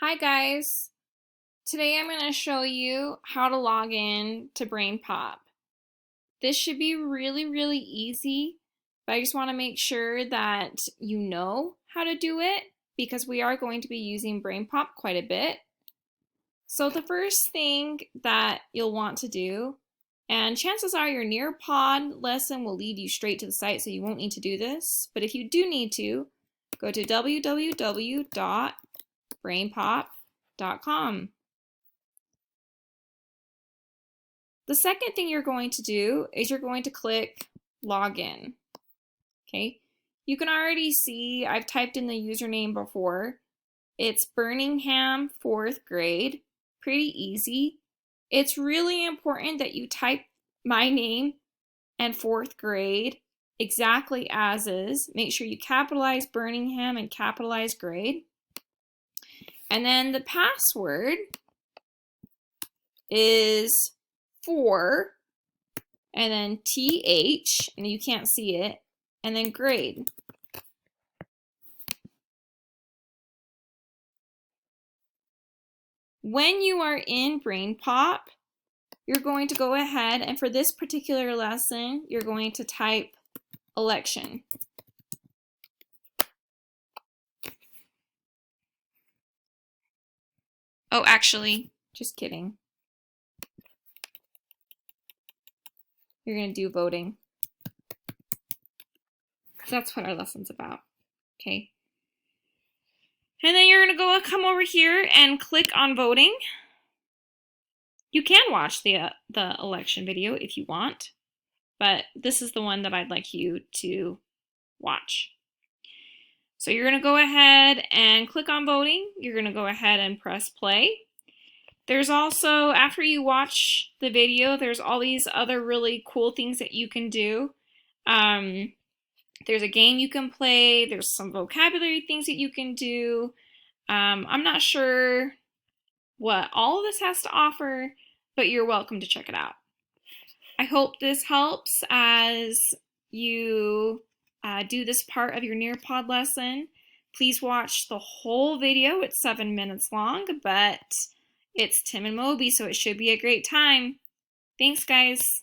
Hi guys, today I'm going to show you how to log in to BrainPop. This should be really easy, but I just want to make sure that you know how to do it because we are going to be using BrainPop quite a bit. So the first thing that you'll want to do, and chances are your Nearpod lesson will lead you straight to the site, so you won't need to do this, but if you do need to, go to www.brainpop.com. The second thing you're going to do is you're going to click Login. Okay, you can already see I've typed in the username before. It's Birmingham 4th grade. Pretty easy. It's really important that you type my name and 4th grade exactly as is. Make sure you capitalize Birmingham and capitalize grade. And then the password is 4 and then TH, and you can't see it, and then grade. When you are in BrainPop, you're going to go ahead and for this particular lesson, you're going to type election. Oh, actually, just kidding. You're going to do voting. Because that's what our lesson's about. Okay. And then you're going to come over here and click on voting. You can watch the election video if you want, but this is the one that I'd like you to watch. So you're going to go ahead and click on voting. You're going to go ahead and press play. There's also, after you watch the video, there's all these other really cool things that you can do. There's a game you can play. There's some vocabulary things that you can do. I'm not sure what all of this has to offer, but you're welcome to check it out. I hope this helps as you do this part of your Nearpod lesson. Please watch the whole video. It's 7 minutes long, but it's Tim and Moby, so it should be a great time. Thanks, guys.